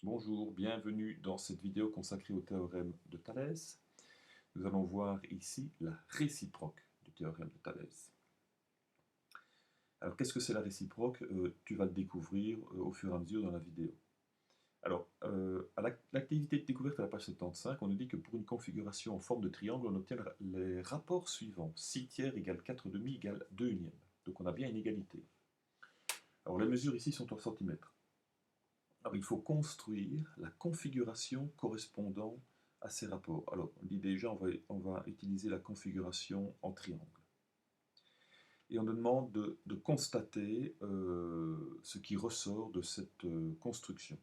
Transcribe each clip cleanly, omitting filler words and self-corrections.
Bonjour, bienvenue dans cette vidéo consacrée au théorème de Thalès. Nous allons voir ici la réciproque du théorème de Thalès. Alors, qu'est-ce que c'est la réciproque? Tu vas le découvrir au fur et à mesure dans la vidéo. Alors, à l'activité de découverte à la page 75, on nous dit que pour une configuration en forme de triangle, on obtient les rapports suivants. 6 tiers égale 4 demi égale 2 unièmes. Donc on a bien une égalité. Alors les mesures ici sont en centimètres. Alors, il faut construire la configuration correspondant à ces rapports. Alors, on dit déjà, on va utiliser la configuration en triangle. Et on nous demande de constater ce qui ressort de cette construction.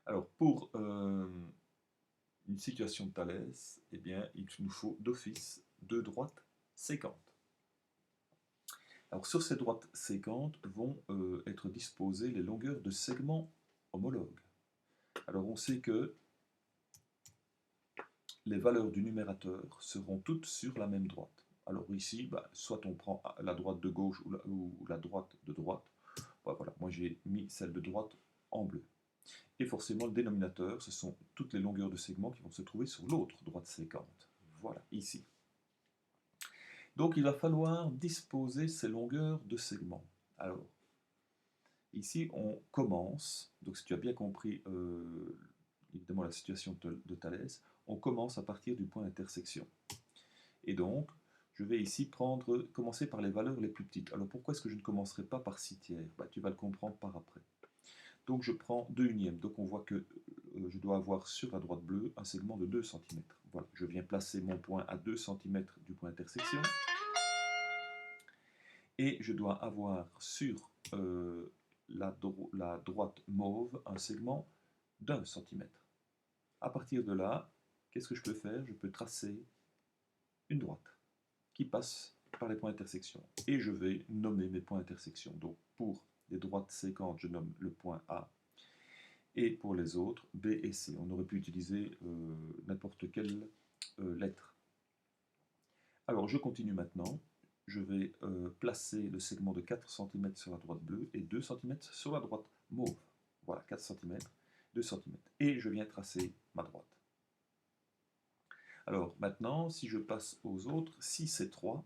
Alors, pour une situation de Thalès, eh bien, il nous faut d'office deux droites séquentes. Alors, sur ces droites séquentes vont être disposées les longueurs de segments homologues. Alors, on sait que les valeurs du numérateur seront toutes sur la même droite. Alors ici, soit on prend la droite de gauche ou la droite de droite. Voilà, moi j'ai mis celle de droite en bleu. Et forcément, le dénominateur, ce sont toutes les longueurs de segments qui vont se trouver sur l'autre droite séquente. Voilà, ici. Donc il va falloir disposer ces longueurs de segments. Alors, ici on commence, donc si tu as bien compris évidemment la situation de Thalès, on commence à partir du point d'intersection. Et donc, je vais ici commencer par les valeurs les plus petites. Alors pourquoi est-ce que je ne commencerai pas par 6 tiers? Tu vas le comprendre par après. Donc je prends 2 unièmes. Donc on voit que je dois avoir sur la droite bleue un segment de 2 cm. Voilà, je viens placer mon point à 2 cm du point d'intersection. Et je dois avoir sur la droite mauve un segment d'1 cm. À partir de là, qu'est-ce que je peux faire? Je peux tracer une droite qui passe par les points d'intersection. Et je vais nommer mes points d'intersection. Donc pour les droites séquentes, je nomme le point A. Et pour les autres, B et C. On aurait pu utiliser n'importe quelle lettre. Alors je continue maintenant. Je vais placer le segment de 4 cm sur la droite bleue et 2 cm sur la droite mauve. Voilà, 4 cm, 2 cm. Et je viens tracer ma droite. Alors maintenant, si je passe aux autres, 6 et 3,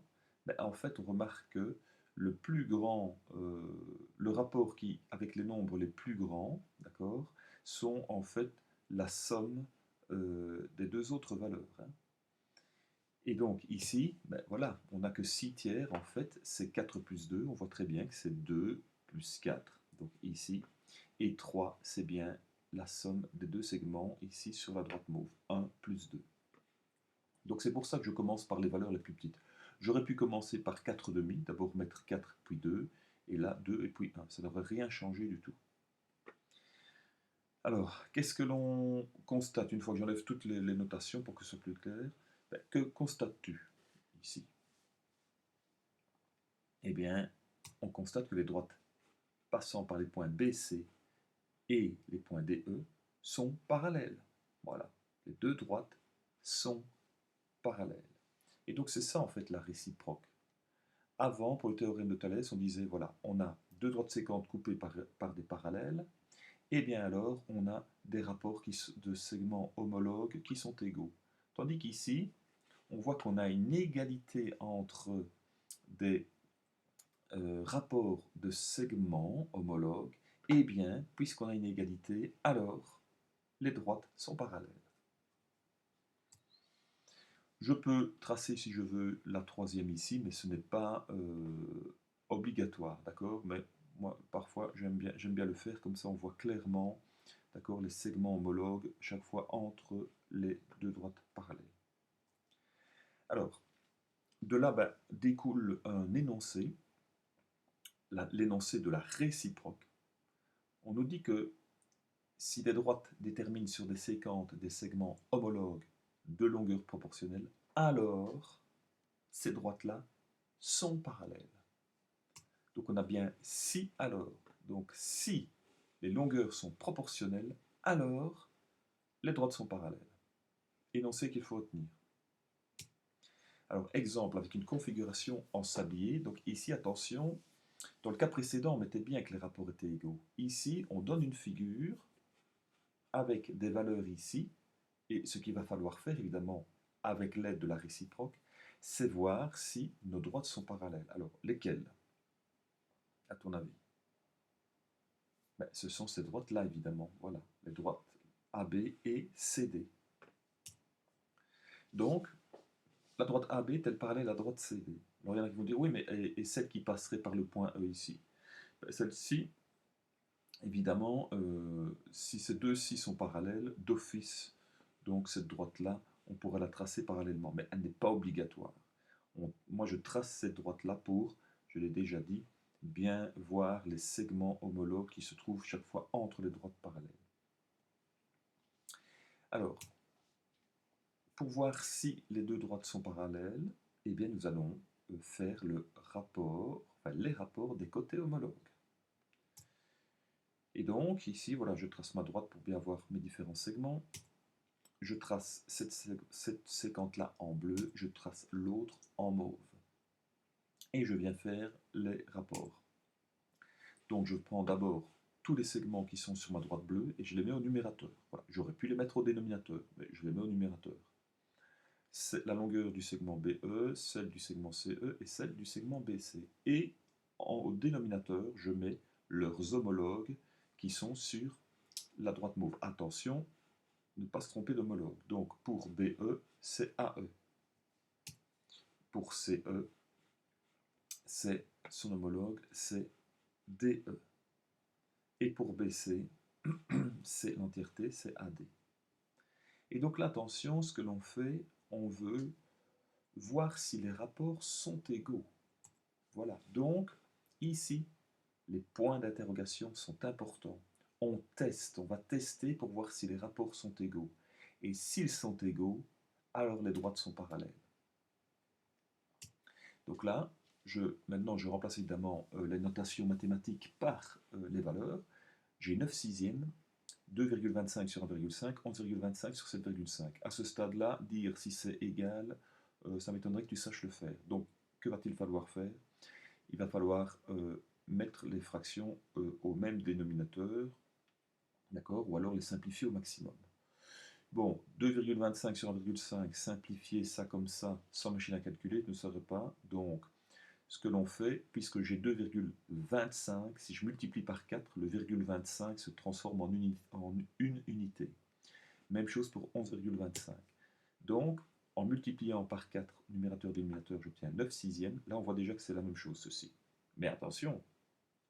en fait, on remarque que le plus grand, le rapport avec les nombres les plus grands, d'accord, sont en fait la somme des deux autres valeurs. Hein. Et donc ici, voilà, on n'a que 6 tiers, en fait, c'est 4 plus 2, on voit très bien que c'est 2 plus 4, donc ici, et 3, c'est bien la somme des deux segments, ici sur la droite mauve, 1 plus 2. Donc c'est pour ça que je commence par les valeurs les plus petites. J'aurais pu commencer par 4 demi, d'abord mettre 4 puis 2, et là 2 et puis 1. Ça n'aurait rien changé du tout. Alors, qu'est-ce que l'on constate une fois que j'enlève toutes les notations pour que ce soit plus clair? Que constates-tu ici? Eh bien, on constate que les droites passant par les points B, C et les points D, E sont parallèles. Voilà, les deux droites sont parallèles. Et donc c'est ça en fait la réciproque. Avant, pour le théorème de Thalès, on disait, voilà, on a deux droites séquentes coupées par des parallèles, et bien alors on a des rapports de segments homologues qui sont égaux. Tandis qu'ici, on voit qu'on a une égalité entre des rapports de segments homologues, et bien, puisqu'on a une égalité, alors les droites sont parallèles. Je peux tracer, si je veux, la troisième ici, mais ce n'est pas obligatoire, d'accord? Mais moi, parfois, j'aime bien le faire, comme ça on voit clairement, d'accord, les segments homologues, chaque fois entre les deux droites parallèles. Alors, de là découle un énoncé, l'énoncé de la réciproque. On nous dit que si des droites déterminent sur des séquentes des segments homologues de longueur proportionnelle, alors ces droites-là sont parallèles. Donc on a bien si alors. Donc si les longueurs sont proportionnelles, alors les droites sont parallèles. Énoncé qu'il faut retenir. Alors exemple avec une configuration en sablier. Donc ici attention, Dans le cas précédent, on mettait bien que les rapports étaient égaux. Ici, on donne une figure avec des valeurs ici, et ce qu'il va falloir faire, évidemment, avec l'aide de la réciproque, c'est voir si nos droites sont parallèles. Alors, lesquelles, à ton avis? Ben, ce sont ces droites-là, évidemment. Voilà, les droites AB et CD. Donc, la droite AB est-elle parallèle à la droite CD? Alors, il y en a qui vont dire, oui, mais et celle qui passerait par le point E ici? Ben, celle-ci, évidemment, si ces deux-ci sont parallèles, d'office, donc cette droite-là, on pourrait la tracer parallèlement, mais elle n'est pas obligatoire. Moi, je trace cette droite-là pour, je l'ai déjà dit, bien voir les segments homologues qui se trouvent chaque fois entre les droites parallèles. Alors, pour voir si les deux droites sont parallèles, eh bien, nous allons faire le rapport, enfin, les rapports des côtés homologues. Et donc, ici, voilà, je trace ma droite pour bien voir mes différents segments. Je trace cette séquence-là en bleu, je trace l'autre en mauve. Et je viens faire les rapports. Donc, je prends d'abord tous les segments qui sont sur ma droite bleue et je les mets au numérateur. Voilà. J'aurais pu les mettre au dénominateur, mais je les mets au numérateur. C'est la longueur du segment BE, celle du segment CE et celle du segment BC. Et au dénominateur, je mets leurs homologues qui sont sur la droite mauve. Attention, ne pas se tromper d'homologue. Donc pour BE, c'est AE. Pour CE, c'est son homologue, c'est DE. Et pour BC, c'est l'entièreté, c'est AD. Et donc là, attention, ce que l'on fait, on veut voir si les rapports sont égaux. Voilà, donc ici, les points d'interrogation sont importants. On teste, on va tester pour voir si les rapports sont égaux. Et s'ils sont égaux, alors les droites sont parallèles. Donc là, maintenant je remplace évidemment les notations mathématiques par les valeurs. J'ai 9 sixièmes, 2,25 sur 1,5, 11,25 sur 7,5. À ce stade-là, dire si c'est égal, ça m'étonnerait que tu saches le faire. Donc, que va-t-il falloir faire? Il va falloir mettre les fractions au même dénominateur, d'accord? Ou alors les simplifier au maximum. Bon, 2,25 sur 1,5, simplifier ça comme ça, sans machine à calculer, ne serait pas. Donc, ce que l'on fait, puisque j'ai 2,25, si je multiplie par 4, le virgule 25 se transforme en une unité. Même chose pour 11,25. Donc, en multipliant par 4, numérateur, dénominateur, j'obtiens 9 sixièmes. Là, on voit déjà que c'est la même chose, ceci. Mais attention,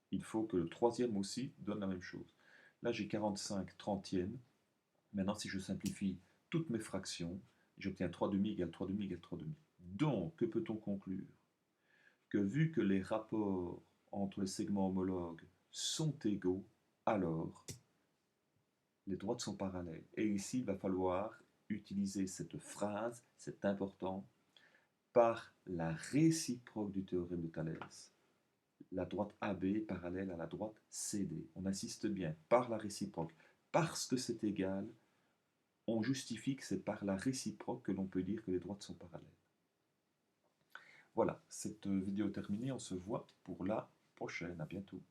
il faut que le troisième aussi donne la même chose. Là, j'ai 45 trentièmes. Maintenant, si je simplifie toutes mes fractions, j'obtiens 3 demi égale 3 demi égale 3 demi. Donc, que peut-on conclure? Que vu que les rapports entre les segments homologues sont égaux, alors les droites sont parallèles. Et ici, il va falloir utiliser cette phrase, c'est important, par la réciproque du théorème de Thalès. La droite AB est parallèle à la droite CD. On insiste bien, par la réciproque. Parce que c'est égal, on justifie que c'est par la réciproque que l'on peut dire que les droites sont parallèles. Voilà, cette vidéo terminée, on se voit pour la prochaine. À bientôt.